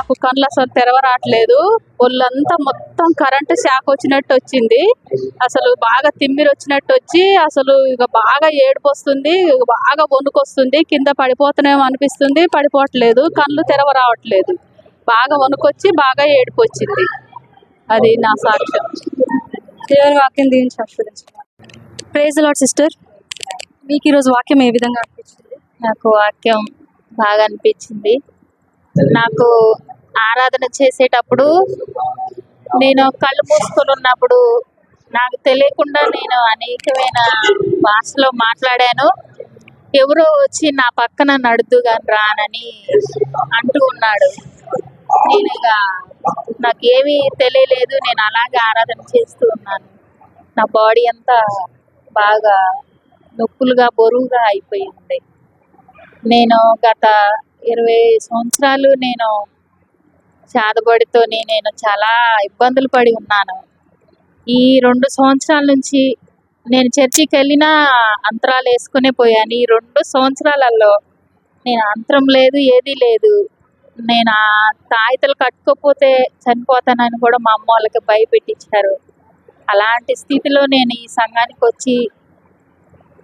నాకు కళ్ళు అసలు తెరవరాట్లేదు. ఒళ్ళంతా మొత్తం కరెంటు షాక్ వచ్చినట్టు వచ్చింది. అసలు బాగా తిమ్మిరి వచ్చినట్టు వచ్చి అసలు ఇక బాగా ఏడుపు వస్తుంది, బాగా వణుకొస్తుంది. కింద పడిపోతున్నామో అనిపిస్తుంది, పడిపోవట్లేదు. కళ్ళు తెరవరావట్లేదు. బాగా వణుకొచ్చి బాగా ఏడుపు వచ్చింది. అది నా సాక్ష్యం. దేవుని వాక్యం దీవించి ఆశీర్వదించుకున్నాను. Praise the lord sister. మీకు ఈరోజు వాక్యం ఏ విధంగా అనిపించింది? నాకు వాక్యం బాగా అనిపించింది. నాకు ఆరాధన చేసేటప్పుడు నేను కళ్ళు మూసుకొని ఉన్నప్పుడు నాకు తెలియకుండా నేను అనేకమైన భాషలో మాట్లాడాను. ఎవరో వచ్చి నా పక్కన నడుద్దుగాని రానని అంటూ ఉన్నాడు. నేను ఇక నాకేమీ తెలియలేదు. నేను అలాగే ఆరాధన చేస్తూ ఉన్నాను. నా బాడీ అంతా బాగా నొప్పులుగా బరువుగా అయిపోయి ఉంది. నేను గత 20 సంవత్సరాలు నేను చేతబడితోని నేను చాలా ఇబ్బందులు పడి ఉన్నాను. ఈ 2 సంవత్సరాల నుంచి నేను చర్చికి వెళ్ళినా అంతరాలు వేసుకునే పోయాను. ఈ 2 సంవత్సరాలలో నేను అంతరం లేదు, ఏదీ లేదు. నేను ఆ తాయితలు కట్టుకోకపోతే చనిపోతానని కూడా మా అమ్మ వాళ్ళకి భయపెట్టించారు. అలాంటి స్థితిలో నేను ఈ సంఘానికి వచ్చి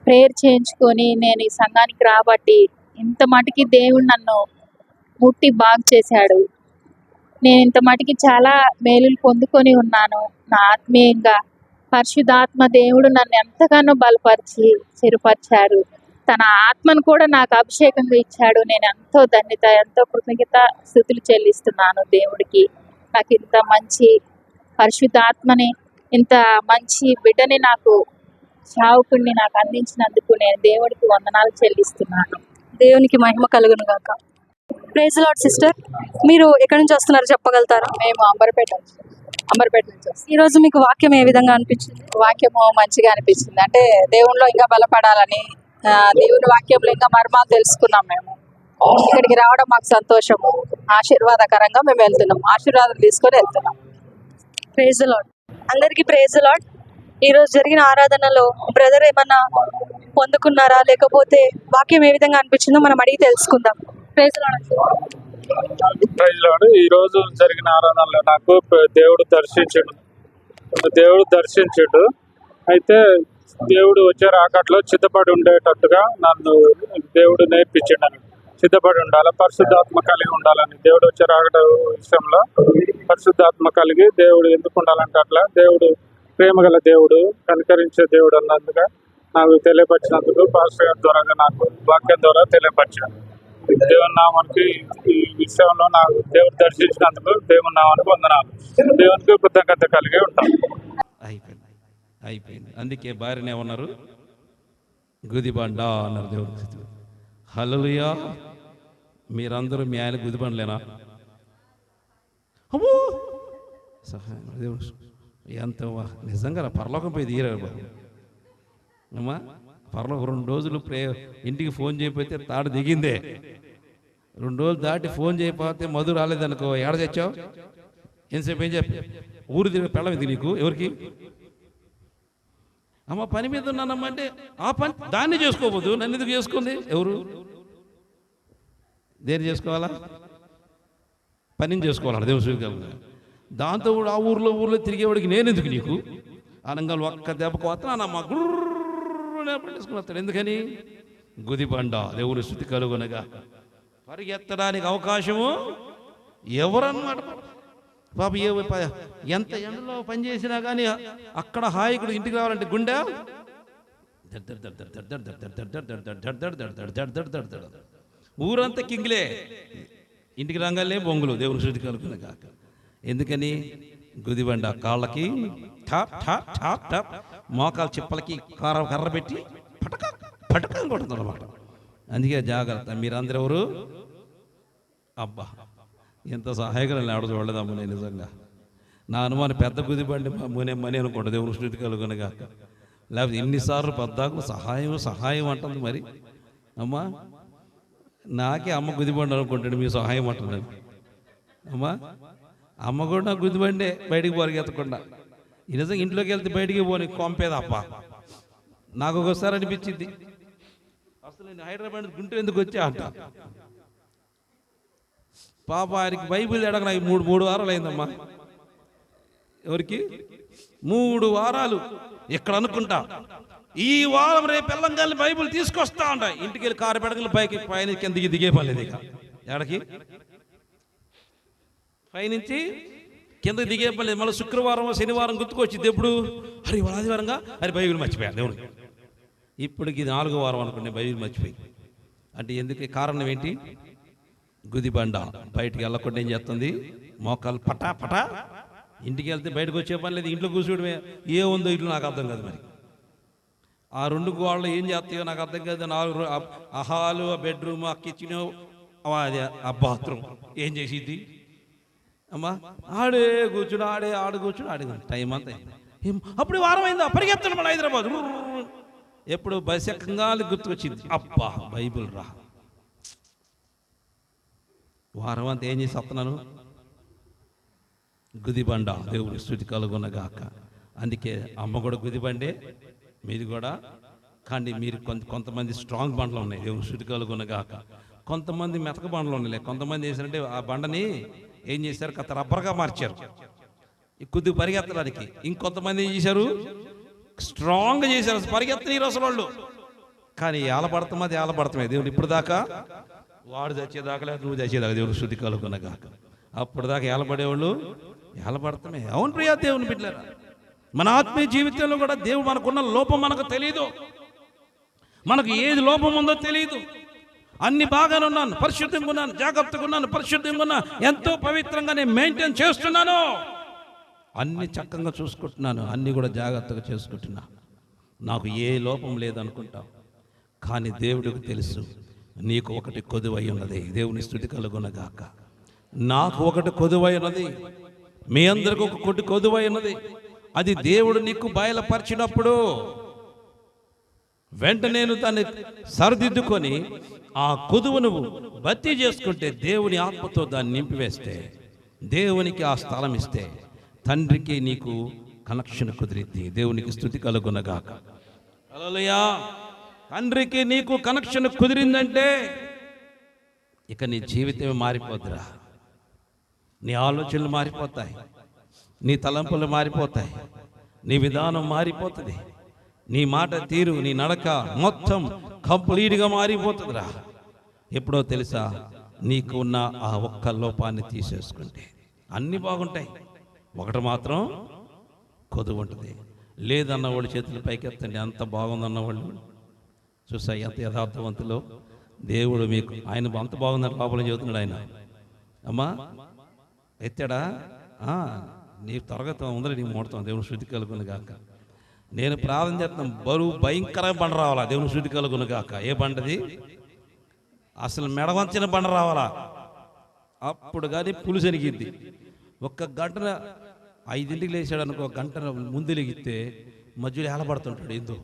ప్రేయర్ చేయించుకొని నేను ఈ సంఘానికి రాబట్టి ఇంత మటుకి దేవుడు నన్ను ముట్టి బాగు చేశాడు. నేను ఇంత మటుకి చాలా మేలులు పొందుకొని ఉన్నాను. నా ఆత్మీయంగా పరిశుద్ధాత్మ దేవుడు నన్ను ఎంతగానో బలపరిచి స్థిరపరిచాడు. తన ఆత్మను కూడా నాకు అభిషేకంగా ఇచ్చాడు. నేను ఎంతో ధన్యత, ఎంతో కృతజ్ఞత స్తుతులు చెల్లిస్తున్నాను దేవుడికి. నాకు ఇంత మంచి పరిశుద్ధాత్మని, ఇంత మంచి బిడ్డని, నాకు సేవకుడిని నాకు అందించినందుకు నేను దేవుడికి వందనాలు చెల్లిస్తున్నాను. దేవునికి మహిమ కలుగును గాక. Praise the lord sister. మీరు ఎక్కడి నుంచి వస్తున్నారో చెప్పగలుగుతారా? మేము అంబర్పేట నుంచి వస్తాం. ఈరోజు మీకు వాక్యం ఏ విధంగా అనిపించింది? వాక్యము మంచిగా అనిపించింది. అంటే దేవునిలో ఇంకా బలపడాలని, దేవుని వాక్యంలో ఇంకా మర్మాలు తెలుసుకున్నాం. మేము ఇక్కడికి రావడం మాకు సంతోషము, ఆశీర్వాదకరంగా మేము వెళ్తున్నాం. ఆశీర్వాదం తీసుకొని వెళ్తున్నాం. Praise the Lord. అందరికీ ప్రైజ్ ది లార్డ్. ఈరోజు జరిగిన ఆరాధనలో బ్రదర్ ఏమన్నా పొందుకున్నారా, లేకపోతే వాక్యం ఏ విధంగా అనిపించిందో మనం అడిగి తెలుసుకుందాం. Praise the Lord. Praise Lord. ఈ రోజు జరిగిన ఆరాధనలో నాకు దేవుడు దర్శించుడు. అయితే దేవుడు వచ్చే రాకట్లో సిద్ధపడి ఉండేటట్టుగా నన్ను దేవుడు నేర్పించాడు. సిద్ధపడి ఉండాలి, పరిశుద్ధాత్మ కలిగి ఉండాలని. దేవుడు వచ్చే రాకట విషయంలో పరిశుద్ధాత్మ కలిగి దేవుడు ఎందుకు ఉండాలంటే అట్లా దేవుడు ప్రేమగల దేవుడు, కనికరించే దేవుడు అన్నందుగా నాకు తెలియపరిచినందుకు పాస్టర్ గారి ద్వారా నాకు వాక్యం ద్వారా తెలియపరిచాను. దేవుని నామానికి ఈ విషయంలో నాకు దేవుడు దర్శించినందుకు దేవుని నామానికి వందనాలు. దేవునికి కృతజ్ఞత కలిగి ఉంటాం. అయిపోయింది. అందుకే భార్యనే ఉన్నారు గుదిబండ అన్నారు దేవుడు. హల్లెలూయా. మీరందరూ మీ ఆయన గుదిబండలేనా? అమ్మో సహాయం దేవుడు ఎంత నిజంగా పరలోకం పోయి తీరారు అమ్మా. పరలోకం 2 రోజులు ఇంటికి ఫోన్ చేయకపోతే తాడు దిగిందే. 2 రోజులు దాటి ఫోన్ చేయకపోతే మధు రాలేదనుకో, ఏడ తెచ్చావు? ఎంతసేపు ఏం చెప్పి ఊరు తిరిగి పెళ్ళం ఇది నీకు ఎవరికి? అమ్మ పని మీద ఉన్నానమ్మా అంటే ఆ పని దాన్ని చేసుకోవద్దు, నన్ను ఎందుకు చేసుకుంది? ఎవరు దేన్ని చేసుకోవాలా? పనిని చేసుకోవాలన్న దేవుని స్వీకరణ. దాంతో కూడా ఆ ఊర్లో తిరిగేవాడికి నేను ఎందుకు నీకు? అనంగా ఒక్క దెబ్బకు వస్తానమ్మా గుర్రు పట్టేసుకుని వస్తాడు. ఎందుకని? గుదిబండ దేవుని స్థుతి కలుగునగా. పరిగెత్తడానికి అవకాశము ఎవరన్నమాట. పాప ఎంత ఎండలో పనిచేసినా కానీ అక్కడ హాయికుడు ఇంటికి రావాలంటే గుండె ఊరంతా కింగిలే, ఇంటికి రంగాలే బొంగులు దేవుని శృతి కలుగునగా. ఎందుకని? గుదిబండ కాళ్ళకి టాప్ టాప్ టాప్ టాప్, మోకాలు చిప్పలకి కర్ర పెట్టి పటకం కొడుతుంది అన్నమాట. అందుకే జాగ్రత్త. మీరందరూ ఎవరు? అబ్బా ఎంత సహాయకరం ఆడ చూడలేదమ్మ. నేను నిజంగా నా అనుమానం పెద్ద గుదిబండి మని అనుకోండి దేవుని శృతి కలుగునగా. లేకపోతే ఎన్నిసార్లు పెద్దకు సహాయం అంటుంది. మరి అమ్మా నాకే అమ్మ గుదిబండి అనుకుంటాడు, మీ సహాయం అంటున్నాను. అమ్మా అమ్మ కూడా నాకు గుదిబండే, బయటికి పరిగెత్తకుండా. నిజంగా ఇంట్లోకి వెళ్తే బయటికి పోని కొంపేదప్ప. నాకు ఒకసారి అనిపించింది, అసలు నేను హైదరాబాద్ గుంటూరు ఎందుకు వచ్చా అంట. పాప ఆయనకి బైబిల్ ఎడగ నాకు మూడు వారాలు అయిందమ్మా. ఎవరికి 3 వారాలు ఇక్కడ అనుకుంటా. ఈ వారం రేపు ఎల్లంగాల్ని బైబిల్ తీసుకొస్తా ఉంటా. ఇంటికి వెళ్ళి కారు పెడగలు పైన కిందకి దిగే పర్లేదు. ఇక ఎక్కడికి పైనుంచి కిందకి దిగే పర్లేదు. మళ్ళీ శుక్రవారం శనివారం గుర్తుకొచ్చింది. ఎప్పుడు అరే ఆదివారంగా అరే బైబిల్ మర్చిపోయాను దేవుడు. ఇప్పటికి 4వ వారం అనుకోండి బైబిల్ మర్చిపోయి. అంటే ఎందుకు కారణం ఏంటి? గుదిబండ. బయటికి వెళ్ళకుండా ఏం చేస్తుంది? మోకాలు పటా పటా. ఇంటికి వెళ్తే బయటకు వచ్చే పని లేదు, ఇంట్లో కూర్చోవడమే. ఏముందో ఇంట్లో నాకు అర్థం కాదు. మరి ఆ 2 గోడలు ఏం చేస్తాయో నాకు అర్థం కాదు. 4 ఆ హాలు, ఆ బెడ్రూమ్, ఆ కిచెన్, ఆ బాత్రూమ్ ఏం చేసిద్ది అమ్మా? ఆడే కూర్చుని ఆడు కూర్చుని ఆడే టైం అంతా. అప్పుడు వారం అయిందా? పరిగెత్తడం మన హైదరాబాద్. ఎప్పుడు బస్ ఎక్కంగా గుర్తుకొచ్చింది, అబ్బా బైబిల్ రా. వారం అంతా ఏం చేసి వస్తున్నాను? గుదిబండ. దేవుడి స్తుతి కలుగునగాక. అందుకే అమ్మ కూడా గుదిబండే, మీది కూడా. కానీ మీరు కొంతమంది స్ట్రాంగ్ బండలు ఉన్నాయి, దేవుడి స్తుతి కలుగునగాక. కొంతమంది మెతక బండలు ఉన్నాయి. కొంతమంది చేశారంటే ఆ బండని ఏం చేశారు? కథ రబ్బర్గా మార్చారు కొద్దిగా పరిగెత్తడానికి. ఇంకొంతమంది ఏం చేశారు? స్ట్రాంగ్గా చేశారు, పరిగెత్తని అసలు వాళ్ళు. కానీ ఏలబడతామే దేవుడు. ఇప్పుడు దాకా వాడు చచ్చేదాకా లేదా నువ్వు చచ్చేదాకా దేవుడు స్తుతి కలుగునగాక. అప్పుడు దాకా ఏలబడేవాళ్ళు ఏలబడతామే. అవును ప్రియా దేవుని బిడ్డలారా, మన ఆత్మీయ జీవితంలో కూడా దేవుడు మనకున్న లోపం మనకు తెలియదు. మనకు ఏది లోపం ఉందో తెలియదు. అన్ని బాగానే ఉన్నాను, పరిశుద్ధంగా ఉన్నాను, జాగ్రత్తగా ఉన్నాను, పరిశుద్ధంగా ఉన్నా, ఎంతో పవిత్రంగా నేను మెయింటైన్ చేస్తున్నాను, అన్ని చక్కగా చూసుకుంటున్నాను, అన్ని కూడా జాగ్రత్తగా చేసుకుంటున్నా, నాకు ఏ లోపం లేదనుకుంటావు. కానీ దేవుడికి తెలుసు నీకు ఒకటి కొదువై ఉన్నది. దేవుని స్తుతి కలుగునగాక. నాకు ఒకటి కొదువై ఉన్నది, మీ అందరికి ఒకటి కొదువై ఉన్నది. అది దేవుడు నీకు బయలుపరిచినప్పుడు వెంటనే నేను దాన్ని సరిదిద్దుకొని ఆ కొదువును భర్తీ చేసుకుంటే, దేవుని ఆత్మతో దాన్ని నింపివేస్తే, దేవునికి ఆ స్థలం ఇస్తే, తండ్రికి నీకు కనెక్షన్ కుదిరిద్ది. దేవునికి స్తుతి కలుగునగాక. హల్లెలూయా. తండ్రికి నీకు కనెక్షన్ కుదిరిందంటే ఇక నీ జీవితమే మారిపోద్దిరా. నీ ఆలోచనలు మారిపోతాయి, నీ తలంపులు మారిపోతాయి, నీ విధానం మారిపోతుంది, నీ మాట తీరు, నీ నడక మొత్తం కంప్లీట్గా మారిపోతుందిరా. ఎప్పుడో తెలుసా? నీకు ఉన్న ఆ ఒక్క లోపాన్ని తీసేసుకుంటే అన్నీ బాగుంటాయి, ఒకటి మాత్రం కొదువు ఉంటుంది. లేదన్నవాళ్ళు చేతులు పైకెత్తండి, అంత బాగుందన్నవాళ్ళు. చూసా ఎంత యథార్థవంతులో దేవుడు మీకు. ఆయన అంత బాగుందని లోపల చెబుతున్నాడు ఆయన. అమ్మా ఎత్తాడా? నీ తరగతి ఉందని నీ మూడతాం. దేవుని శృతి కలుగును గాక. నేను ప్రార్థన చేస్తాను, బరువు భయంకరమైన బండ రావాలా. దేవుని శృతి కలుగును గాక. ఏ బండది? అసలు మెడవంచిన బండ రావాలా. అప్పుడు కానీ పులుసు ఎనిగిద్ది. ఒక్క గంటన 5ంటికి లేచాడు అనుకో, గంట ముందు లెగిస్తే మధ్యలో ఏలబడుతుంటాడు. ఎందుకు?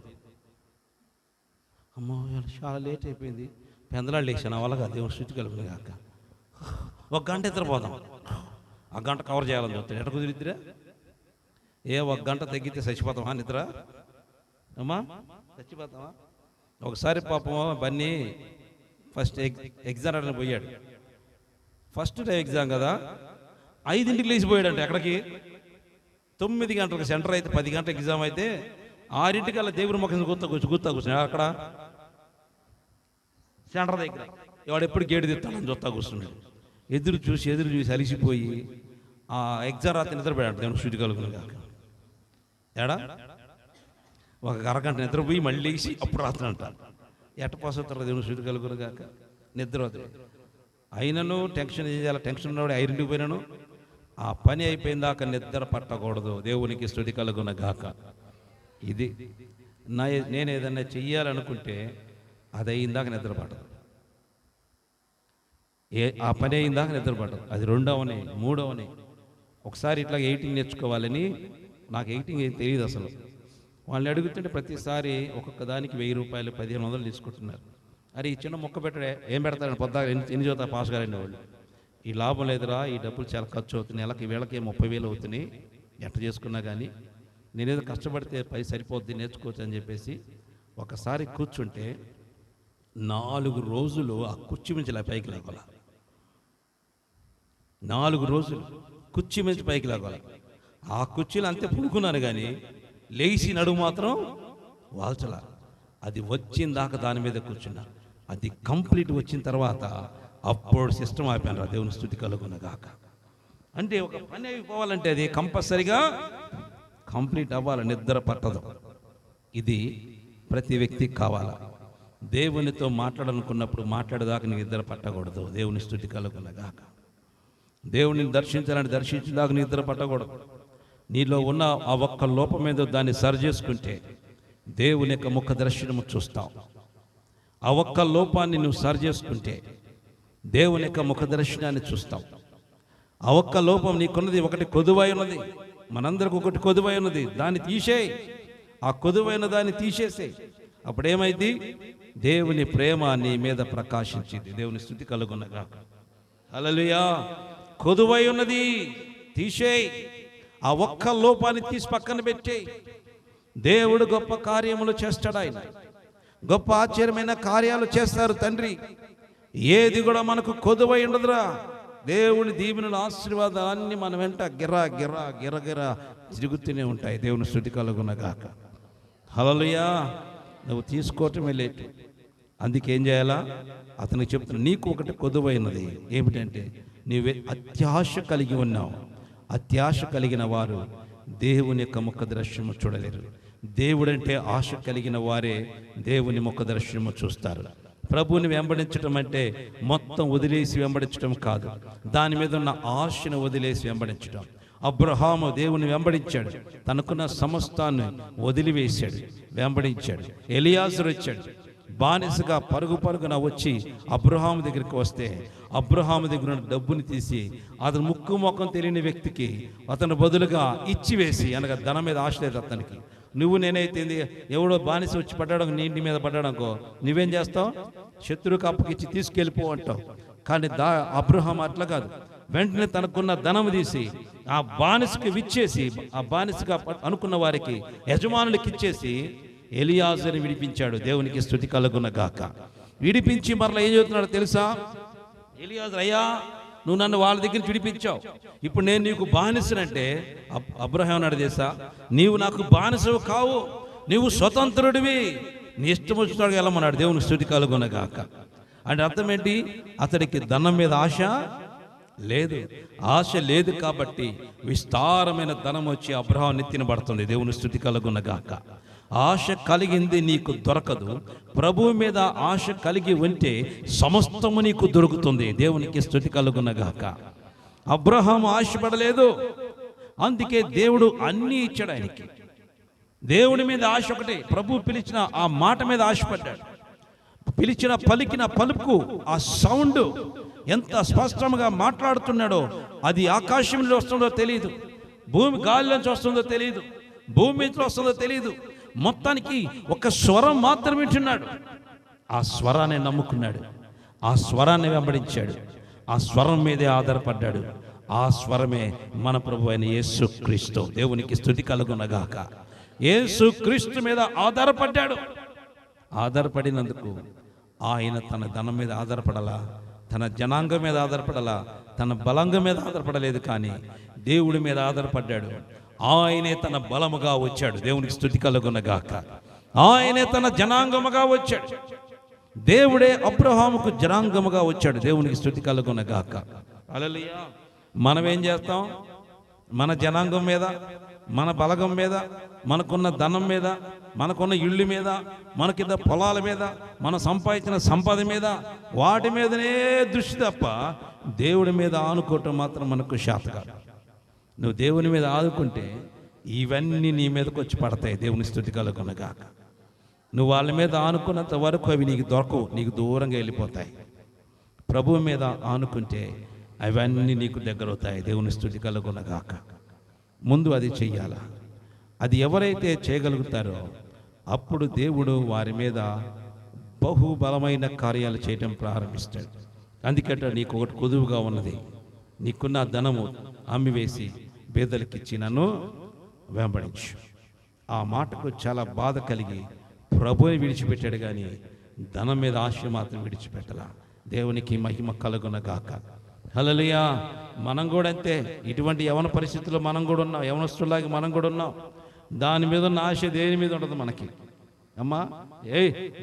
అమ్మో చాలా లేట్ అయిపోయింది, పెందలాడు లేచాను వాళ్ళగా. దేవుని శృతి కలుగును గాక. ఒక గంట నిద్రపోదాం, ఆ గంట కవర్ చేయాలని చెప్తాడు. ఎట్ట కుదిరిద్దిరా? ఒక గంట తగ్గితే చచ్చిపోతామా నిద్ర? అమ్మా చచ్చిపోతామా? ఒకసారి పాపం బన్నీ ఫస్ట్ ఎగ్జామ్ అని పోయాడు. ఫస్ట్ డే ఎగ్జామ్ కదా, 5ంటికి లేచిపోయాడంట. ఎక్కడికి? 9 గంటలకు సెంటర్ అయితే 10 గంటల ఎగ్జామ్ అయితే 6ంటికల్లా దేవుని ముఖం గుర్తా కూర్చున్నాడు. అక్కడ సెంటర్ దగ్గర వాడు ఎప్పుడు గేటు తిస్తాడని చూస్తా కూర్చున్నాడు. ఎదురు చూసి అలిసిపోయి ఆ ఎగ్జామ్ రాత్రి నిద్రపోయాడు. దేవుని శృతి కలుగును గాక. ఏడా ఒక అరగంట నిద్రపోయి మళ్ళీ లేచి అప్పుడు రాత్రంట. ఎట్ట పోసవుతారు? దేవుని శృతి కలుగును గాక. నిద్ర అయినను టెన్షన్ చేయాలి. టెన్షన్ ఉన్నవాడు 5ంటికి పోయినాను, ఆ పని అయిపోయిన దాకా నిద్ర పట్టకూడదు. దేవునికి స్తుతి కలుగును గాక. ఇది నేను ఏదన్నా చెయ్యాలనుకుంటే అది అయిందాక నిద్ర పడదు, ఆ పని అయిందాక నిద్ర పడదు. అది 2అవని 3అవని. ఒకసారి ఇట్లా ఎడిటింగ్ నేర్చుకోవాలని, నాకు ఎడిటింగ్ ఏం తెలియదు అసలు. వాళ్ళని అడుగుతుంటే ప్రతిసారి ఒక్కొక్క దానికి 1000 రూపాయలు 1500 తీసుకుంటున్నారు. అరే ఈ చిన్న మొక్క పెట్టడే ఏం పెడతారని పొద్దుగా ఎన్ని చదువుతా పాస్ గారండి వాళ్ళు. ఈ లాభం లేదురా, ఈ డబ్బులు చాలా ఖర్చు అవుతున్నాయి, నెలకి వీళ్ళకి 30,000 అవుతున్నాయి, ఎట్ట చేసుకున్నా కానీ నేనేదో కష్టపడితే పై సరిపోద్ది, నేర్చుకోవచ్చు అని చెప్పేసి ఒకసారి కూర్చుంటే 4 రోజులు ఆ కుర్చీ నుంచి పైకి లేవాల. 4 రోజులు కుర్చీ మీద పైకి లాగాలి. ఆ కుర్చీలు అంతే పుడుకున్నాను కానీ లేచి నడుము మాత్రం వాల్చలా. అది వచ్చిన దాకా దాని మీద కూర్చున్నా. అది కంప్లీట్ వచ్చిన తర్వాత అప్పుడు సిస్టమ్ అయిపోయినారు. దేవుని స్తుతి కలుగును గాక. అంటే ఒక పని అయిపోవాలంటే అది కంపల్సరిగా కంప్లీట్ అవ్వాలి, నిద్ర పట్టదు. ఇది ప్రతి వ్యక్తికి కావాలా. దేవునితో మాట్లాడాలనుకున్నప్పుడు మాట్లాడేదాకా నీకు నిద్ర పట్టకూడదు. దేవుని స్తుతి కలుగును గాక. దేవుని దర్శించాలని దర్శించేదాకా నిద్ర పట్టకూడదు. నీలో ఉన్న ఆ ఒక్క లోపం మీద దాన్ని సరి చేసుకుంటే దేవుని యొక్క ముఖ దర్శనము చూస్తావు. ఆ ఒక్క లోపాన్ని నువ్వు సరి చేసుకుంటే దేవుని యొక్క ముఖ దర్శనాన్ని చూస్తావు. ఆ ఒక్క లోపం నీకున్నది ఒకటి కొదువై ఉన్నది, మనందరికి ఒకటి కొదువై ఉన్నది. దాన్ని తీసేయి, ఆ కొదువైన దాన్ని తీసేసేయి. అప్పుడేమైంది? దేవుని ప్రేమ నీ మీద ప్రకాశించింది. దేవుని స్తుతి కలుగును గాక. హల్లెలూయా. కొదువై ఉన్నది తీసేయి, ఆ ఒక్క లోపాన్ని తీసి పక్కన పెట్టేయి. దేవుడు గొప్ప కార్యములు చేస్తాడు. ఆయన గొప్ప ఆశ్చర్యమైన కార్యాలు చేస్తారు తండ్రి. ఏది కూడా మనకు కొదువై ఉండదురా. దేవుని దీవెనల ఆశీర్వాదాలన్నీ మన వెంట గిరా గిరా గిరగిరా తిరుగుతూనే ఉంటాయి. దేవుని స్తుతి కలుగును గాక. హల్లెలూయా. నువ్వు తీసుకోవటమే లేటు. అందుకేం చేయాలా? అతనికి చెప్తున్నా, నీకు ఒకటి కొదువైనది. ఏమిటంటే నీవే అత్యాశ కలిగి ఉన్నావు. అత్యాశ కలిగిన వారు దేవుని యొక్క ముఖ దర్శనము చూడలేరు. దేవుడంటే ఆశ కలిగిన వారే దేవుని ముఖ దర్శనము చూస్తారు. ప్రభువుని వెంబడించడం అంటే మొత్తం వదిలేసి వెంబడించడం కాదు, దాని మీద ఉన్న ఆశను వదిలేసి వెంబడించడం. అబ్రహాము దేవుని వెంబడించాడు, తనకున్న సమస్తాన్ని వదిలివేశాడు, వెంబడించాడు. ఎలియాజరు వచ్చాడు, బానిసగా పరుగు పరుగున వచ్చి అబ్రహాము దగ్గరికి వస్తే అబ్రహాము దగ్గర ఉన్న డబ్బుని తీసి అతను ముక్కు ముఖం తెలియని వ్యక్తికి అతను బదులుగా ఇచ్చివేసి, అనగా ధనం మీద ఆశ లేదు అతనికి. నువ్వు నేనైతే ఎవడో బానిస వచ్చి పడ్డాడు, నీ ఇంటి మీద పడ్డాడనుకో, నువ్వేం చేస్తావు? శత్రువుకి అప్పకిచ్చి తీసుకెళ్ళిపో అంటావు. కానీ అబ్రహాం అట్లా కాదు. వెంటనే తనకున్న ధనం తీసి ఆ బానిసకి విచ్చేసి, ఆ బానిసగా అనుకున్న వారికి యజమానులకి ఇచ్చేసి ఎలియాజరుని విడిపించాడు. దేవునికి స్తుతి కలుగును గాక. విడిపించి మరలా ఏం చెబుతున్నాడు తెలుసా? ఎలియాజరు, అయ్యా నువ్వు నన్ను వాళ్ళ దగ్గర నుంచి విడిపించావు, ఇప్పుడు నేను నీకు బానిసనంటే అబ్రహాం అన్నాడు తెలుసా, నీవు నాకు బానిసవు కావు, నీవు స్వతంత్రుడివి, నీ ఇష్టం వచ్చినాడు వెళ్ళమన్నాడు. దేవునికి స్తుతి కలుగును గాక. అంటే అర్థం ఏంటి? అతడికి ధనం మీద ఆశ లేదు. ఆశ లేదు కాబట్టి విస్తారమైన ధనం వచ్చి అబ్రహాం నెత్తిన పడుతుంది. దేవుని స్తుతి కలుగును గాక. ఆశ కలిగింది నీకు దొరకదు. ప్రభువు మీద ఆశ కలిగి ఉంటే సమస్తము నీకు దొరుకుతుంది. దేవునికి స్తుతి కలుగును గాక. అబ్రహాం ఆశపడలేదు, అందుకే దేవుడు అన్నీ ఇచ్చాడు ఆయనకి. దేవుని మీద ఆశ ఒకటే. ప్రభు పిలిచిన ఆ మాట మీద ఆశపడ్డాడు. పిలిచిన పలికిన పలుకు, ఆ సౌండ్ ఎంత స్పష్టంగా మాట్లాడుతున్నాడో, అది ఆకాశం నుంచి వస్తుందో తెలియదు, భూమి గాలిలోంచి వస్తుందో తెలియదు, భూమి నుంచి వస్తుందో తెలియదు. మొత్తానికి ఒక స్వరం మాత్రం వింటున్నాడు. ఆ స్వరాన్ని నమ్ముకున్నాడు, ఆ స్వరాన్ని వెంబడించాడు, ఆ స్వరం మీదే ఆధారపడ్డాడు. ఆ స్వరమే మన ప్రభు అయిన యేసుక్రీస్తు. దేవునికి స్తుతి కలుగును గాక. యేసుక్రీస్తు మీద ఆధారపడ్డాడు. ఆధారపడినందుకు ఆయన తన ధనం మీద ఆధారపడాలా, తన జనాంగం మీద ఆధారపడాలా, తన బలంగం మీద ఆధారపడలేదు, కానీ దేవుడి మీద ఆధారపడ్డాడు. ఆయనే తన బలముగా వచ్చాడు. దేవునికి స్తుతి కలుగును గాక. ఆయనే తన జనాంగముగా వచ్చాడు. దేవుడే అబ్రహాముకు జనాంగముగా వచ్చాడు. దేవునికి స్తుతి కలుగును గాక. హల్లెలూయా. మనం ఏం చేస్తాం? మన జనాంగం మీద, మన బలగం మీద, మనకున్న ధనం మీద, మనకున్న ఇళ్ళు మీద, మనకిద్ద పొలాల మీద, మనం సంపాదించిన సంపద మీద, వాటి మీదనే దృష్టి తప్ప దేవుడి మీద ఆనుకోవటం మాత్రం మనకు శాత కాదు. నువ్వు దేవుని మీద ఆదుకుంటే ఇవన్నీ నీ మీదకి వచ్చి పడతాయి. దేవుని స్తుతి కలుగును గాక. నువ్వు వాళ్ళ మీద ఆనుకున్నంత వరకు అవి నీకు దొరకవు, నీకు దూరంగా వెళ్ళిపోతాయి. ప్రభువు మీద ఆనుకుంటే అవన్నీ నీకు దగ్గరవుతాయి. దేవుని స్తుతి కలుగును గాక. ముందు అది చెయ్యాలా. అది ఎవరైతే చేయగలుగుతారో అప్పుడు దేవుడు వారి మీద బహుబలమైన కార్యాలు చేయటం ప్రారంభిస్తాడు. అందుకంటే నీకు ఒకటి కొదువుగా ఉన్నది, నీకున్న ధనము అమ్మివేసి పేదలకిచ్చి నన్ను వెంబడించు. ఆ మాటకు చాలా బాధ కలిగి ప్రభువుని విడిచిపెట్టాడు, కానీ ధనం మీద ఆశ మాత్రం విడిచిపెట్టలా. దేవునికి మహిమ కలుగును గాక. హల్లెలూయా. మనం కూడా అంతే. ఇటువంటి యవన పరిస్థితుల్లో మనం కూడా ఉన్నాం, యవనస్తులాగా మనం కూడా ఉన్నాం. దాని మీద ఉన్న ఆశ దేని మీద ఉండదు మనకి. అమ్మా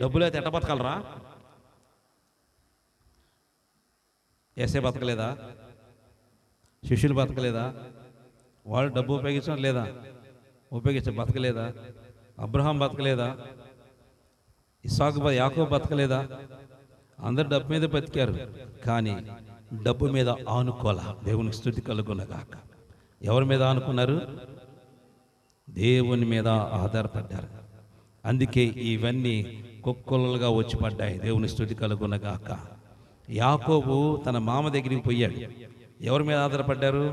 డబ్బులు అయితే ఎట్ట బతకాలరా? ఏసే బతకలేదా? శిష్యులు బతకలేదా? వాళ్ళు డబ్బు ఉపయోగించడం లేదా? బతకలేదా? అబ్రహాం బతకలేదా? ఇస్సాకు యాకోబు బతకలేదా? అందరు డబ్బు మీద బతికారు, కానీ డబ్బు మీద ఆనుకోలా. దేవునికి స్తుతి కలుగునగాక. ఎవరి మీద ఆనుకున్నారు? దేవుని మీద ఆధారపడ్డారు. అందుకే ఇవన్నీ కుక్కలుగా వచ్చి పడ్డాయి. దేవుని స్తుతి కలుగునగాక. యాకోబు తన మామ దగ్గరికి పోయాడు. ఎవరి మీద ఆధారపడ్డారు?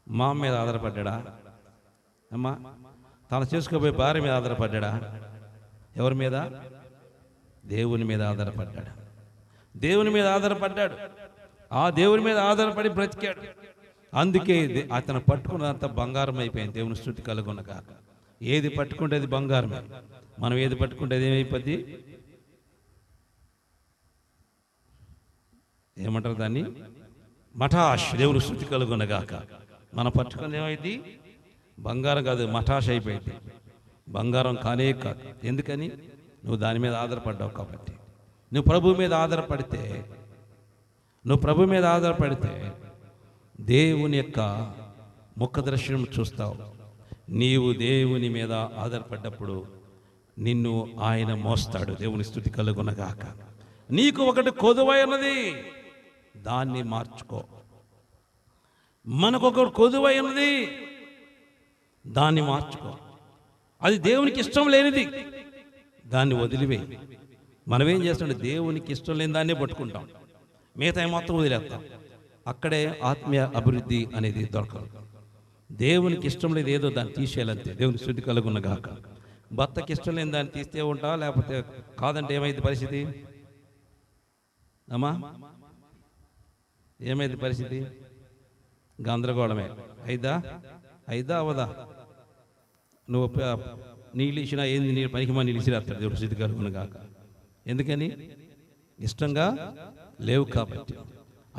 మామ మీద ఆధారపడ్డా? అమ్మా, తను చేసుకోబోయే భార్య మీద ఆధారపడ్డా? ఎవరి మీద? దేవుని మీద ఆధారపడ్డాడు. దేవుని మీద ఆధారపడ్డాడు. ఆ దేవుని మీద ఆధారపడి బ్రతికాడు. అందుకే అతను పట్టుకున్నంత బంగారం అయిపోయింది. దేవుని స్తుతి కలుగునగాక. ఏది పట్టుకుంటే అది బంగారమే. మనం ఏది పట్టుకుంటే అది ఏమైపోద్ది? ఏమంటారు దాన్ని? మఠాష్. దేవుని స్తుతి కలుగునగాక. మనం పట్టుకుని ఏమైంది? బంగారం కాదు, మఠాష్ అయిపోయింది. బంగారం కానే కాదు. ఎందుకని? నువ్వు దాని మీద ఆధారపడ్డావు కాబట్టి. నువ్వు ప్రభు మీద ఆధారపడితే దేవుని యొక్క ముఖ దర్శనం చూస్తావు. నీవు దేవుని మీద ఆధారపడ్డప్పుడు నిన్ను ఆయన మోస్తాడు. దేవుని స్తుతి కలుగునగాక. నీకు ఒకటి కొదువై ఉన్నది, దాన్ని మార్చుకో. మనకొకటి కొదువై ఉన్నది, దాన్ని మార్చుకో. అది దేవునికి ఇష్టం లేనిది, దాన్ని వదిలివేయి. మనమేం చేస్తాం? దేవునికి ఇష్టం లేని దాన్నే పట్టుకుంటాం, మిగతా మొత్తం వదిలేస్తాం. అక్కడే ఆత్మీయ అభివృద్ధి అనేది దొరకదు. దేవునికి ఇష్టం లేదు ఏదో దాన్ని తీసేయాలంతే. దేవుని స్తుతి కలుగునగాక. భర్తకి ఇష్టం లేని దాన్ని తీస్తే ఉంటా, లేకపోతే కాదంటే ఏమైంది పరిస్థితి? అమ్మా, ఏమైంది పరిస్థితి? గందరగోళమే. అయిదా అవదా? నువ్వు నీళ్ళు ఇచ్చినా ఏంది? నీళ్ళు పనికిమా నీళ్ళు ఇచ్చిరేస్తాడు. దేవుడు స్థితి కలుగునగాక. ఎందుకని? ఇష్టంగా లేవు కాబట్టి.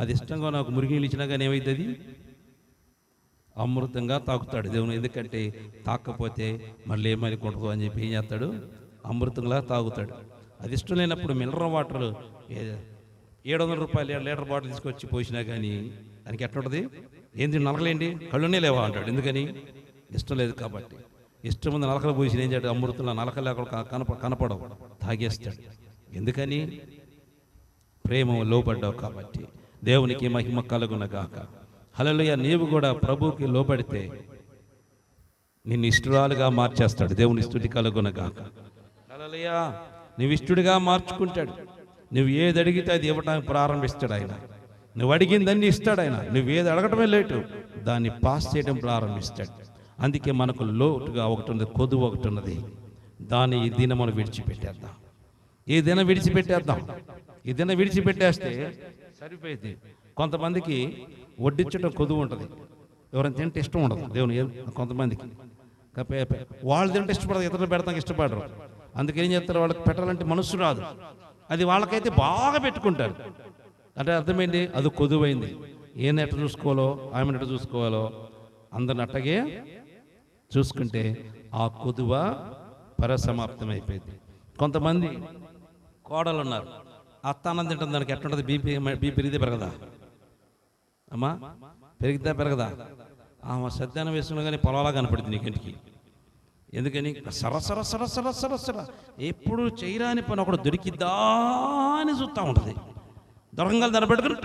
అది ఇష్టంగా నాకు మురికి నీళ్ళు ఇచ్చినా కానీ ఏమవుతుంది? అమృతంగా తాకుతాడు దేవుని. ఎందుకంటే తాకపోతే మళ్ళీ ఏమని కొట్టదు అని చెప్పి ఏం చేస్తాడు? అమృతంగా తాగుతాడు. అది ఇష్టం లేనప్పుడు మినరల్ వాటర్ 700 రూపాయలు లీటర్ బాటిల్ తీసుకొచ్చి పోసినా కానీ దానికి ఎట్లా ఉంటుంది? ఏంది నలకలేండి, కళ్ళునే లేవా అంటాడు. ఎందుకని? ఇష్టం లేదు కాబట్టి. ఇష్టం ముందు నలకలు పోసిన ఏం చేస్తాడు? అమృతంలో నలకలు లేకుండా కనపడవు, తాగేస్తాడు. ఎందుకని? ప్రేమ లోబడ్డావు కాబట్టి. దేవునికి మహిమ కలుగునగాక. హల్లెలూయా. నీవు కూడా ప్రభువుకి లోబడితే నిన్ను ఇష్టరాలుగా మార్చేస్తాడు. దేవుని స్తుతి కలుగునగాక. హల్లెలూయా. నువ్వు ఇష్టడుగా మార్చుకుంటాడు. నువ్వు ఏది అడిగితే అది ఇవ్వడానికి ప్రారంభిస్తాడు ఆయన. నువ్వు అడిగిందన్నీ ఇస్తాడు ఆయన. నువ్వు ఏది అడగటమే లేటు, దాన్ని పాస్ చేయడం ప్రారంభిస్తాడు. అందుకే మనకు లోటుగా ఒకటి ఉంది, కొదువు ఒకటి ఉన్నది. దాన్ని ఈ దినం మనం విడిచిపెట్టేద్దాం. ఈ దినం విడిచిపెట్టేస్తే సరిపోయింది. కొంతమందికి వడ్డించడం కొదువు ఉంటుంది, ఎవరైనా తింటే ఇష్టం ఉండదు. దేవుని కొంతమందికి వాళ్ళు తింటే ఇష్టపడదు, ఇతరులు పెడతానికి ఇష్టపడరు. అందుకేం చెప్తారు? వాళ్ళకి పెట్టాలంటే మనస్సు రాదు. అది వాళ్ళకైతే బాగా పెట్టుకుంటారు. అంటే అర్థమైంది, అది కొదువైంది. ఏం ఎట్ట చూసుకోవాలో, ఆమె ఎట్ట చూసుకోవాలో అందరిని అట్టగే చూసుకుంటే ఆ కొదువ పరసమాప్తం అయిపోయింది. కొంతమంది కోడలు ఉన్నారు, అత్త అన్నం తింటుంది, దానికి ఎట్లుంటుంది? బీపీ పెరిగితే పెరగదా? అమ్మా, పెరగదా? ఆమె సద్యానం వేసుకున్నా కానీ పొలాలా కనపడుతుంది నీకంటికి. ఎందుకని? సరసర ఎప్పుడు చేయరాని పని ఒకడు దొరికిద్దా అని చూస్తూ ఉంటుంది. దొరకంగా దాన్ని పెట్టుకుని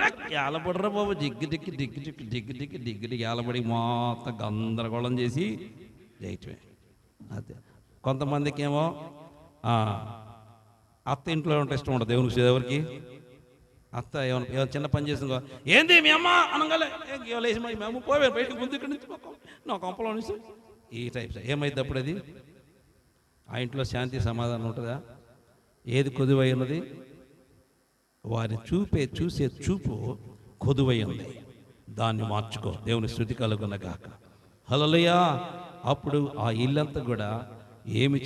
ఏలబడరా బాబు, దిగ్గి ఏలబడి మొత్తం గందరగోళం చేసి చేయటమే. అదే కొంతమందికి ఏమో అత్త ఇంట్లో ఉంటే ఇష్టం ఉండదు. దేవునికి ఎవరికి? అత్త ఏమైనా చిన్న పని చేసిందో, ఏంది మీ అమ్మ అనగానే లేచి మీ అమ్మ పోవే బయటకు, ముందు ఇక్కడి నుంచి నా కొంపలో నుంచి ఈ టైప్స్ ఏమైంది? అప్పుడు అది ఆ ఇంట్లో శాంతి సమాధానం ఉంటుందా? ఏది కొదువై ఉన్నది? వారిని చూసే చూపు కొదువై ఉంది, దాన్ని మార్చుకో. దేవుని స్తుతి కలుగునగాక. హల్లెలూయా. అప్పుడు ఆ ఇల్లంతా కూడా ఏమి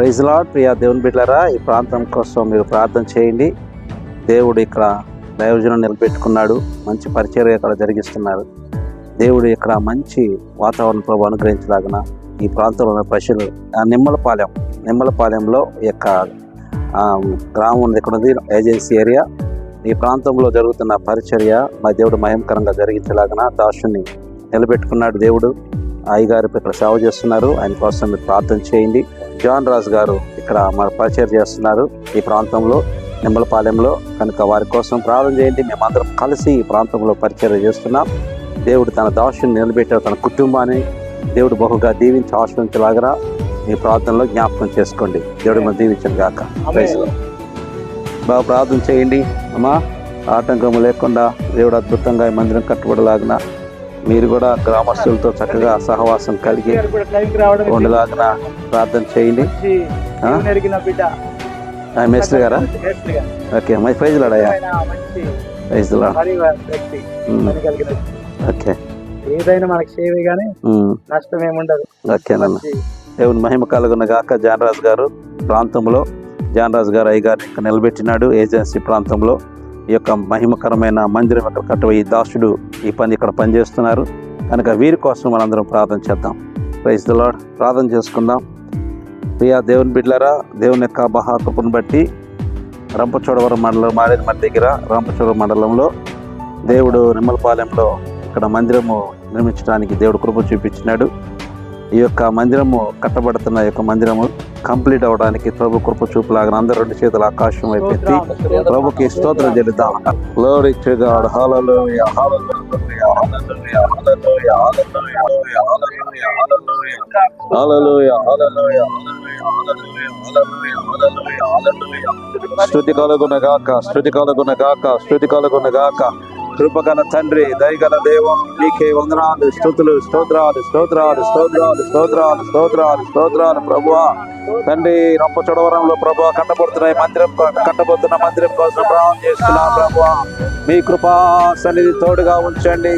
ప్రైజ్ లార్డ్. ప్రియా దేవుని బిడ్డలారా, ఈ ప్రాంతం కోసం మీరు ప్రార్థన చేయండి. దేవుడు ఇక్కడ దైవజనం నిలబెట్టుకున్నాడు, మంచి పరిచర్య ఇక్కడ జరిగిస్తున్నారు. దేవుడు ఇక్కడ మంచి వాతావరణ ప్రభు అనుగ్రహించలాగిన ఈ ప్రాంతంలో ఉన్న ప్రజలు నిమ్మలపాలెంలో ఈ యొక్క గ్రామం ఉంది, ఇక్కడ ఉంది ఏజెన్సీ ఏరియా. ఈ ప్రాంతంలో జరుగుతున్న పరిచర్య మా దేవుడు మహిమకరంగా జరిగించలాగిన దాసుని నిలబెట్టుకున్నాడు దేవుడు. అయ్యగారు ఇక్కడ సేవ చేస్తున్నారు, ఆయన కోసం మీరు ప్రార్థన చేయండి. జాన్ రాజు గారు ఇక్కడ మన పరిచయం చేస్తున్నారు ఈ ప్రాంతంలో నిమ్మలపాలెంలో, కనుక వారి కోసం ప్రార్థన చేయండి. మేమందరం కలిసి ఈ ప్రాంతంలో పరిచయం చేస్తున్నాం. దేవుడు తన దాసుని నిలబెట్టారు, తన కుటుంబాన్ని దేవుడు బహుగా దీవించి ఆశ్రయించలాగా ఈ ప్రార్థనలో జ్ఞాపకం చేసుకోండి. దేవుడు మనం దీవించను గాక. బాగా ప్రార్థన చేయండి అమ్మా. ఆటంకము లేకుండా దేవుడు అద్భుతంగా ఈ మందిరం కట్టబడలాగిన మీరు కూడా గ్రామస్తులతో చక్కగా సహవాసం కలిగి ఉండలాగిన ప్రార్థన చేయండి. మేస్త్రి గారా? ఓకే, మై ప్రైజ్ లాడయ్యా. Praise lord. ఓకే, ఏదైనా మనకి సేవే గానీ నష్టం ఏముండదు. ఓకేనన్న, దేవుని మహిమ కలుగున గాక. జానరాజు గారు ప్రాంతంలో జానరాజు గారు అయ్యగారు ఇక్కడ నిలబెట్టినాడు ఏజెన్సీ ప్రాంతంలో. ఈ యొక్క మహిమకరమైన మందిరం ఇక్కడ కట్టబోయి దాసుడు ఈ పని ఇక్కడ పనిచేస్తున్నారు, కనుక వీరి కోసం మనందరం ప్రార్థన చేద్దాం. Praise the Lord. ప్రార్థన చేసుకుందాం. ప్రియా దేవుని బిడ్డలారా, దేవుని యొక్క మహాకృపను బట్టి రంపచోడవరం మండలం మారేడుమర్రి దగ్గర రంపచోడవరం మండలంలో దేవుడు నిమ్మలపాలెంలో ఇక్కడ మందిరము నిర్మించడానికి దేవుడు కృప చూపించినాడు. ఈ యొక్క మందిరము కట్టబడుతున్న యొక్క మందిరము కంప్లీట్ అవడానికి ప్రభు కృప చూపులాగా అందరూ రెండు చేతులు ఆకాశం వైపు ఎత్తి ప్రభుకి స్తోత్రం చెల్లిద్దాం. Glory to God. Hallelujah, hallelujah, hallelujah, hallelujah, hallelujah, hallelujah, hallelujah, hallelujah, hallelujah, hallelujah. స్తుతి కలుగును గాక, స్తుతి కలుగును గాక, స్తుతి కలుగును గాక. కృపగల తండ్రి, దయగల దేవం, నీకే వందనాలు, స్తుతులు, స్తోత్రాలు, స్తోత్రాలు, స్తోత్రాలు, స్తోత్రాలు, స్తోత్రాలు, స్తోత్రాలు ప్రభువా. తండ్రి, రంపచోడవరంలో ప్రభువా కట్టబడుతున్న మందిరం కట్టబోతున్న మందిరం కోసం ప్రార్థన చేస్తున్నాం ప్రభువా. మీ కృపా సన్నిధి తోడుగా ఉంచండి,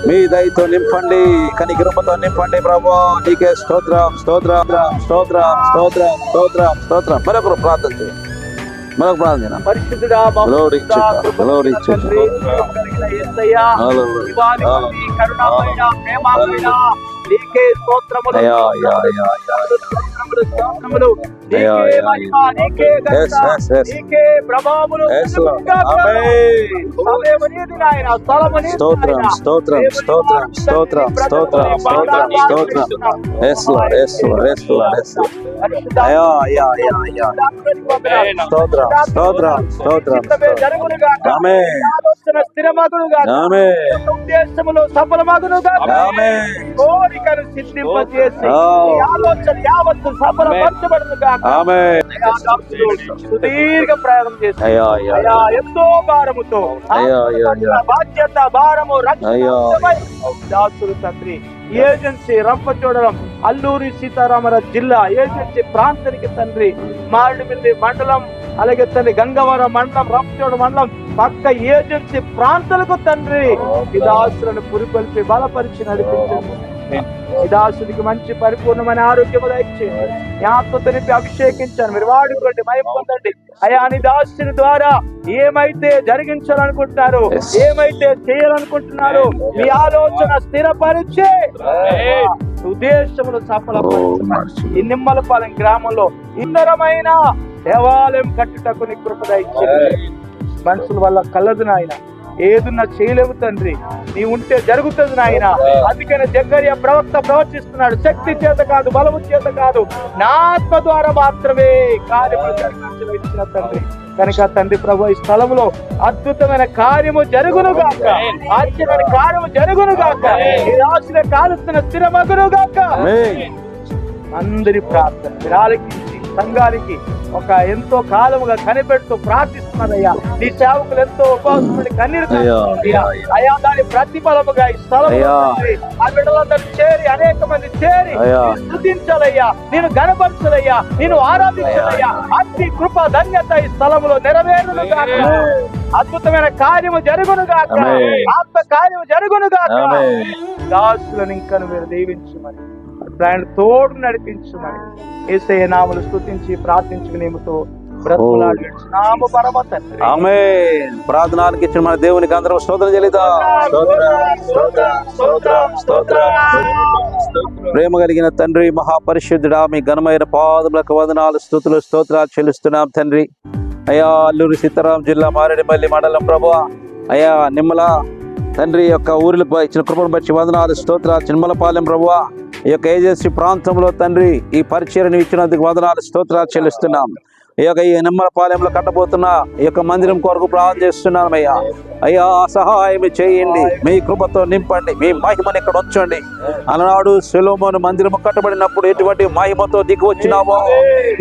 మీ దయతో నింపండి, కనికృపతో నింపండి ప్రభువా. నీకే స్తోత్రం, స్తోత్రం, స్తోత్రం, స్తోత్రం, స్తోత్రం, స్తోత్రం. మరొకరు ప్రార్థన చేయండి, మరొక ప్రార్థన. పరిశుద్ధుడా, నీకే స్తోత్రములు, స్తోత్రములు, నీకే ప్రభావములు. స్తోత్రం, స్తోత్రం, స్తోత్రం, స్తోత్రం, స్తోత్రం, స్తోత్రం, స్తోత్రం. Yes Lord, yes Lord, yes Lord, yes Lord. స్తోత్రం, స్తోత్రం, స్తోత్రం. ఆమేన్, ఆమేన్, ఉద్దేశములు సఫలమగునుగా, ఆమేన్. కోరికను సిద్ధింపజేసి ఆలోచన యావత్తు సఫలపరచబడునుగా, ఆమేన్. సుదీర్ఘ ప్రయాణం చేసి ఎంతో భారముతో బాధ్యత భారము దాసులు తండ్రి ఏజెన్సీ రంపచోడవరం అల్లూరి సీతారామరాజు జిల్లా ఏజెన్సీ ప్రాంతానికి తండ్రి మారేడుమిల్లి మండలం, అలాగే తండ్రి గంగవరం మండలం, రంపచోడవరం మండలం పక్క ఏజెన్సీ ప్రాంతాలకు తండ్రి ఈ దాసులను పురికొల్పి బలపరిచి నడిపించండి. ఈ దాసుడికి మంచి పరిపూర్ణమైన ఆరోగ్యము దయచేయండి. ఆత్మతో నింపి అభిషేకించాను, మీరు వాడుకోండి, మహిమ పొందండి. అయా, నీ దాసుని ద్వారా ఏమైతే జరిగించాలనుకుంటున్నారు, ఏమైతే చేయాలనుకుంటున్నారు, మీ ఆలోచన స్థిరపరిచే ఉద్దేశములు సఫలపరిచి ఈ నిమ్మలపాలెం గ్రామంలో ఇందరమైన దేవాలయం కట్టుటకు నీ కృప దయచేయండి. మనుషుల వల్ల కలదు నాయన, ఏదున్నా చేయలేవు తండ్రి, నీ ఉంటే జరుగుతుంది నాయన. అందుకనే జకర్యా ప్రవక్త ప్రవచిస్తున్నాడు, శక్తి చేత కాదు, బలము చేత కాదు, నా ఆత్మ ద్వారా మాత్రమే కార్యములు జరిగించిన తండ్రి. కనుక తండ్రి ప్రభు, ఈ స్థలంలో అద్భుతమైన కార్యము జరుగునుగాక, ఆశ్చర్యమైన కార్యము జరుగునుగాక, ఈ రాశిలో కాలుస్తున్న స్థిరమగునుగాక. అందరి ప్రార్థన మీరు ఆలకించి సంఘానికి ఒక ఎంతో కాలముగా కనిపెడుతూ ప్రార్థిస్తున్నారయ్యా. నీ సేవకులు ఎంతో ఉపవాసపడి కన్నీరు అయ్యా, దాని ప్రతిఫలముగా ఈ స్థలం ఆ బిడ్డలందరూ చేరి అనేక మంది చేరి స్తుతించాలయ్యా, నేను గణపరచాలయ్యా, నేను ఆరాధించాలయ్యా. అతి కృప ధన్యత ఈ స్థలంలో నెరవేరును గాక, అద్భుతమైన కార్యము జరుగును గాక, ఆత్మ కార్యము జరుగును గాక. దాసులను ఇంకా మీరు దీవించమని ఆయన తోడు నడిపించుమని యేసయ్య నామములు స్తుతించి ప్రార్థించుకుని నీముతో బ్రతుకులాడి నామ పరమ తండ్రి. ఆమేన్. ప్రార్థనకి ఇచ్చిన మన దేవునికి అందరం స్తోత్రం చెల్లిద్దాం. ప్రేమ కలిగిన తండ్రి, మహాపరిశుద్ధుడా, మీ ఘనమైన పాదములకు వందనాలు, స్తుతులు, స్తోత్రాలు చెల్లిస్తున్నాం తండ్రి. అయ్యా, అల్లూరి సీతారాం జిల్లా మారేడుమల్లి మండలం ప్రభువా, అయ్యా నిమ్మల తండ్రి యొక్క ఊరిలో ఇచ్చిన కృపను బట్టి వందనాలు, స్తోత్రాలు. చిన్మలపాలెం ప్రభువా, ఈ యొక్క ఏజెన్సీ ప్రాంతంలో తండ్రి ఈ పరిచయను ఇచ్చినందుకు వందనాలు, స్తోత్రాలు చెల్లిస్తున్నాం. ఈ యొక్క ఈ నిమ్మలపాలెంలో కట్టబోతున్న ఈ యొక్క మందిరం కొరకు ప్రార్థన చేస్తున్నాం. అయ్యా అయ్యా సహాయం చేయండి, మీ కృపతో నింపండి, మీ మహిమను ఇక్కడ ఉంచండి. అలనాడు సొలొమోను మందిరం కట్టబడినప్పుడు ఎటువంటి మహిమతో దిగి వచ్చినావో,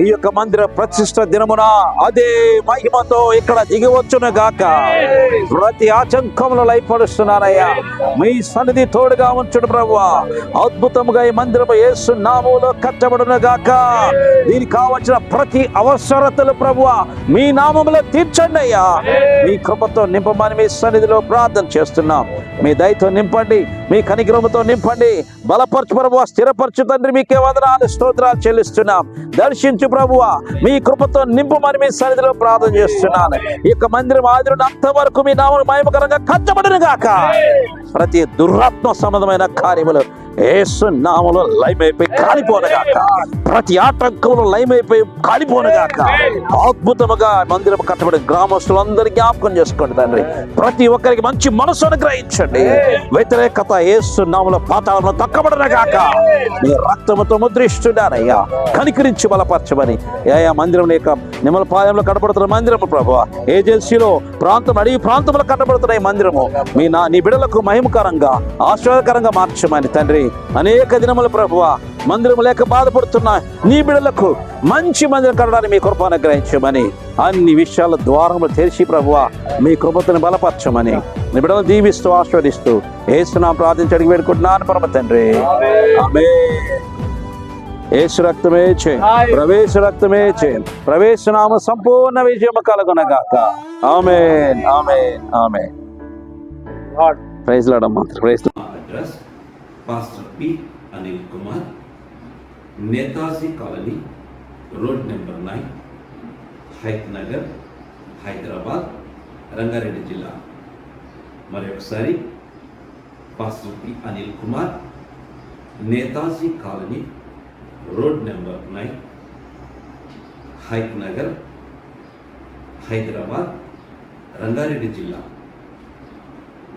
ఈ యొక్క మందిర ప్రతిష్ఠ దినమున అదే మహిమతో ఇక్కడ దిగి వచ్చును గాక. ప్రతి ఆటంకంలో లయపరుస్తున్నానయ్యా, మీ సన్నిధి తోడుగా ఉంచుడు ప్రభువా. అద్భుతముగా ఈ మందిరం యేసు నామములో కట్టబడును గాక. దీనికి కావలసిన ప్రతి అవసరతలు ప్రభువా మీ నామములో తీర్చండి అయ్యా. మీ కృపతో నింపమని మీ సన్నిధిలో ప్రార్థన చేస్తున్నాం. మీ దయతో నింపండి, మీ కనికరముతో నింపండి, బలపరచు ప్రభువా, స్థిరపరచు తండ్రి. మీకే వందనాలు, స్తోత్రాలు చెల్లిస్తున్నాం. దర్శించు ప్రభువా, మీ కృపతో నింపమని మీ సన్నిధిలో ప్రార్థన చేస్తున్నాను. ఈ యొక్క మందిరం ఆదిరుడు అంతవరకు మీ నామమును మహిమకరంగా కట్టబడును గాక. ప్రతి దురాత్మ సంబంధమైన కార్యములు యేసు నామములో లయమైపోయి కాలిపోనుగాక. ప్రతి ఆటంకంలో లయమైపోయి కాలిపోనుగాక. అద్భుతముగా మందిరం కట్టబడి గ్రామస్తులందరికీ జ్ఞాపకం చేసుకోండి తండ్రి. ప్రతి ఒక్కరికి మంచి మనసు అనుగ్రహించండి. వ్యతిరేకత యేసు నామములో పాతాళంలో తక్కబడునుగాక. మీ రక్తముతో ముద్రిస్తున్నానయ్యా, కనికరించి బలపరచమని. అయ్యా మందిరం యొక్క నిమ్మలపాలెంలో కట్టబడుతున్న మందిరము ప్రభువా, ఏజెన్సీలో ప్రాంతం అడిగి ప్రాంతంలో కట్టబడుతున్న ఈ మందిరము నీ బిడ్డలకు మహిమకరంగా ఆశ్చర్యకరంగా మార్చమని తండ్రి. అనేక దినముల ప్రభువా మందిరం లేక బాధపడుతున్న నీ బిడ్డలకు మంచి మందిరం కట్టడానికి మీ కృప అనుగ్రహించమని, అన్ని విషయాల ద్వారములు తెరిచి ప్రభువా మీ కృపను బలపరచమని నీ బిడ్డలు దీవిస్తూ ఆశీర్వదిస్తూ యేసునామములో ప్రార్థించి అడిగి వేడుకుంటున్నాను పరమ తండ్రి. ఆమేన్. యేసు రక్తమే చేయి, ప్రవేశ రక్తమే చేయి, ప్రవేశనామ సంపూర్ణ విజయం కలుగునగాక. ఆమేన్, ఆమేన్, ఆమేన్. ప్రైజ్ లార్డ్ అమ్మా. Praise. Address pastor P Anil Kumar, Netaji colony, road number 9, Hayath Nagar, Hyderabad, Rangareddy జిల్లా. మరొకసారి pastor P Anil Kumar, Netaji colony, road number 9, Hayath Nagar, Hyderabad, Rangareddy జిల్లా.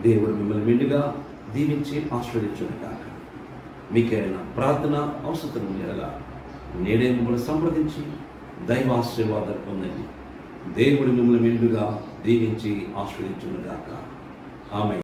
దేవుడు మిమ్మల్ని మెండుగా దీవించి ఆశీర్వదించుగాక. మీకైనా ప్రార్థన అవసరం ఉండేలా నేడే మిమ్మల్ని సంప్రదించి దైవ ఆశీర్వాదాలు పొందండి. దేవుడు మిమ్మల్ని మెండుగా దీవించి ఆశీర్వదించుగాక. ఆమేన్.